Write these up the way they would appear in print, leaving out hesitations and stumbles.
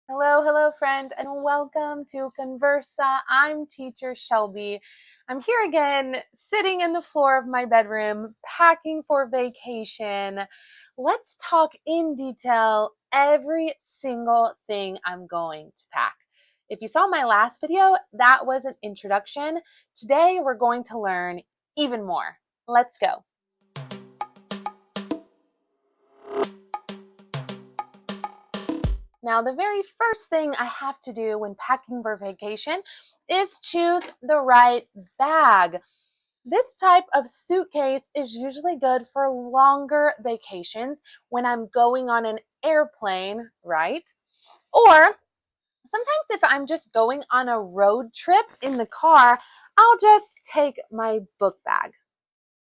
Hello, friend, and welcome to Conversa. I'm teacher Shelby. I'm here again, sitting in the floor of my bedroom, packing for vacation. Let's talk in detail every single thing I'm going to pack. If you saw my last video, that was an introduction. Today, we're going to learn even more. Let's go. Now, the very first thing I have to do when packing for vacation is choose the right bag. This type of suitcase is usually good for longer vacations when I'm going on an airplane, right? Or sometimes if I'm just going on a road trip in the car, I'll just take my book bag.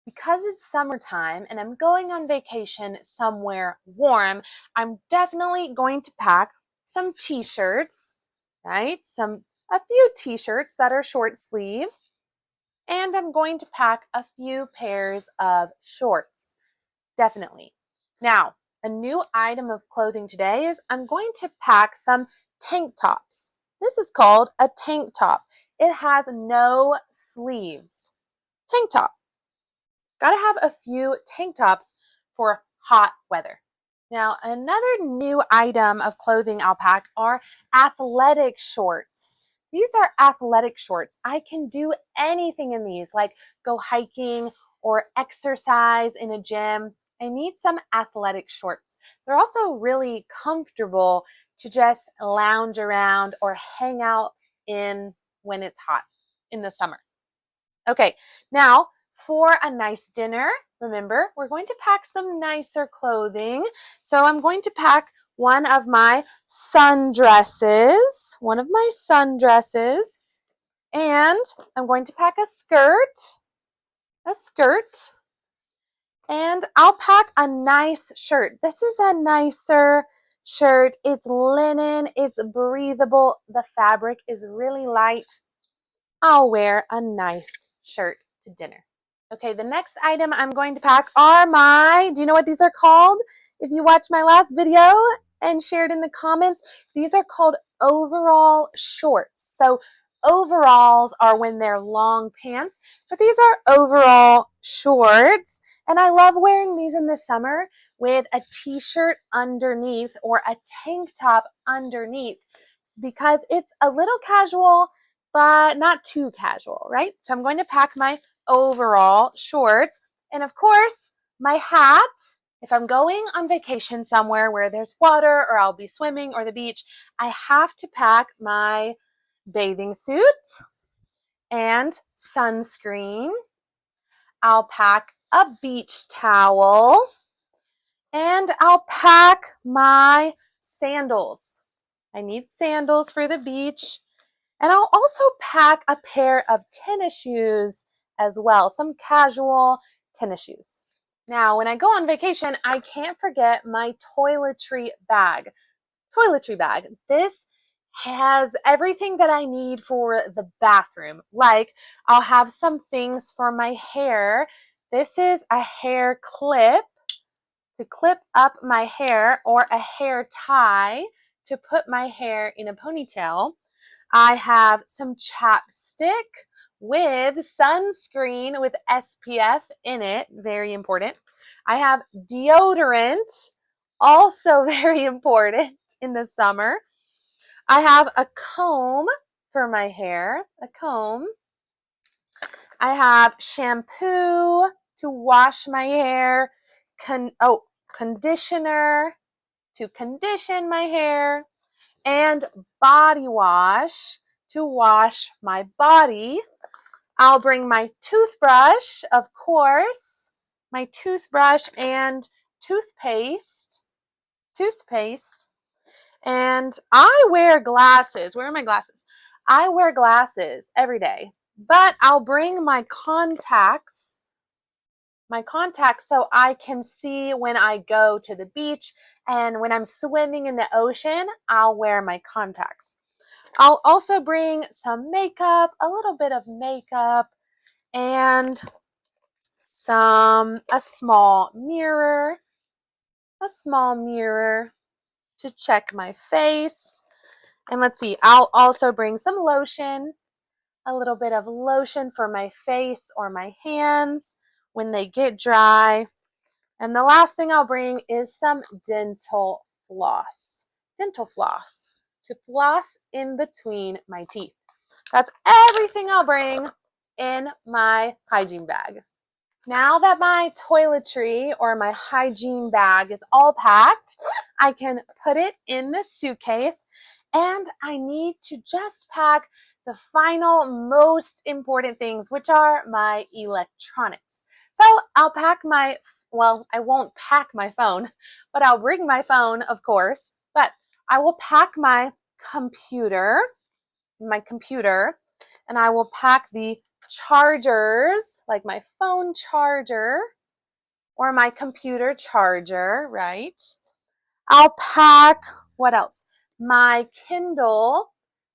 Because it's summertime and I'm going on vacation somewhere warm, I'm definitely going to pack some t-shirts, right? A few t-shirts that are short sleeve, and I'm going to pack a few pairs of shorts. Definitely. Now, a new item of clothing today is I'm going to pack some tank tops. This is called a tank top. It has no sleeves. Tank top. Gotta have a few tank tops for hot weather. Now, another new item of clothing I'll pack are athletic shorts. These are athletic shorts. I can do anything in these, like go hiking or exercise in a gym. I need some athletic shorts. They're also really comfortable to just lounge around or hang out in when it's hot in the summer. Okay, now for a nice dinner, remember, we're going to pack some nicer clothing. So I'm going to pack one of my sundresses, and I'm going to pack a skirt, and I'll pack a nice shirt. This is a nicer shirt. It's linen, it's breathable, the fabric is really light. I'll wear a nice shirt to dinner. Okay, the next item I'm going to pack are do you know what these are called? If you watched my last video and shared in the comments, these are called overall shorts. So overalls are when they're long pants, but these are overall shorts. And I love wearing these in the summer with a t-shirt underneath or a tank top underneath because it's a little casual, but not too casual, right? So I'm going to pack my overall shorts and of course my hat. If I'm going on vacation somewhere where there's water or I'll be swimming or the beach, I have to pack my bathing suit and sunscreen. I'll pack a beach towel and I'll pack my sandals. I need sandals for the beach. And I'll also pack a pair of tennis shoes as well, some casual tennis shoes. Now, when I go on vacation, I can't forget my toiletry bag. This has everything that I need for the bathroom. Like, I'll have some things for my hair. This is a hair clip to clip up my hair or a hair tie to put my hair in a ponytail. I have some chapstick with sunscreen with SPF in it, very important. I have deodorant, also very important in the summer. I have a comb for my hair, a comb. I have shampoo to wash my hair, conditioner to condition my hair, and body wash to wash my body. I'll bring my toothbrush, of course, my toothbrush and toothpaste. And I wear glasses. Where are my glasses? I wear glasses every day, but I'll bring my contacts so I can see when I go to the beach, and when I'm swimming in the ocean, I'll wear my contacts. I'll also bring some makeup, a little bit of makeup, and a small mirror to check my face. And let's see, I'll also bring some lotion, a little bit of lotion for my face or my hands when they get dry. And the last thing I'll bring is some dental floss. Dental floss to floss in between my teeth. That's everything I'll bring in my hygiene bag. Now that my toiletry or my hygiene bag is all packed, I can put it in the suitcase, and I need to just pack the final most important things, which are my electronics. So I'll pack well, I won't pack my phone, but I'll bring my phone, of course, but I will pack my computer, and I will pack the chargers, like my phone charger or my computer charger, right? I'll pack, what else? My Kindle.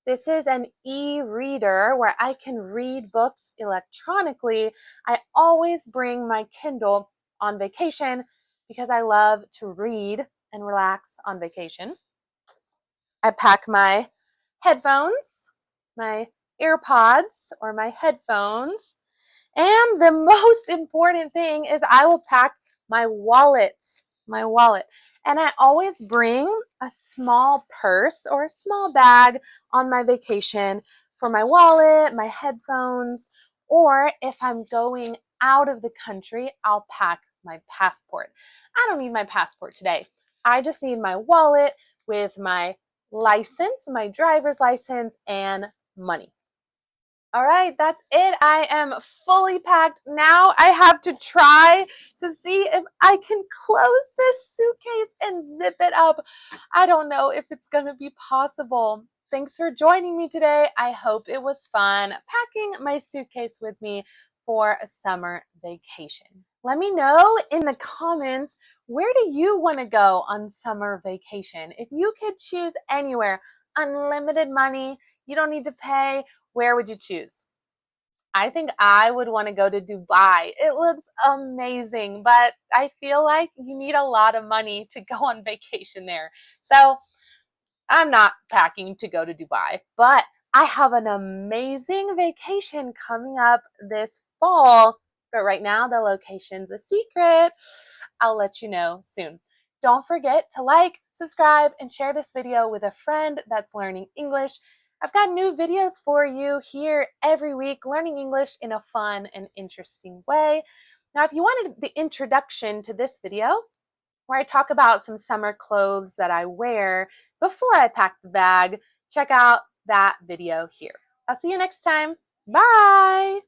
This is an e-reader where I can read books electronically. I always bring my Kindle on vacation because I love to read and relax on vacation. I pack my headphones, my AirPods or my headphones. And the most important thing is I will pack my wallet. And I always bring a small purse or a small bag on my vacation for my wallet, my headphones, or if I'm going out of the country, I'll pack my passport. I don't need my passport today. I just need my wallet with my license, my driver's license, and money. All right, that's it. I am fully packed. Now I have to try to see if I can close this suitcase and zip it up. I don't know if it's going to be possible. Thanks for joining me today. I hope it was fun packing my suitcase with me for a summer vacation. Let me know in the comments, where do you want to go on summer vacation? If you could choose anywhere, unlimited money, you don't need to pay, where would you choose? I think I would want to go to Dubai. It looks amazing, but I feel like you need a lot of money to go on vacation there. So I'm not packing to go to Dubai, but I have an amazing vacation coming up this fall. But right now, the location's a secret. I'll let you know soon. Don't forget to like, subscribe, and share this video with a friend that's learning English. I've got new videos for you here every week, learning English in a fun and interesting way. Now, if you wanted the introduction to this video, where I talk about some summer clothes that I wear before I pack the bag, check out that video here. I'll see you next time. Bye!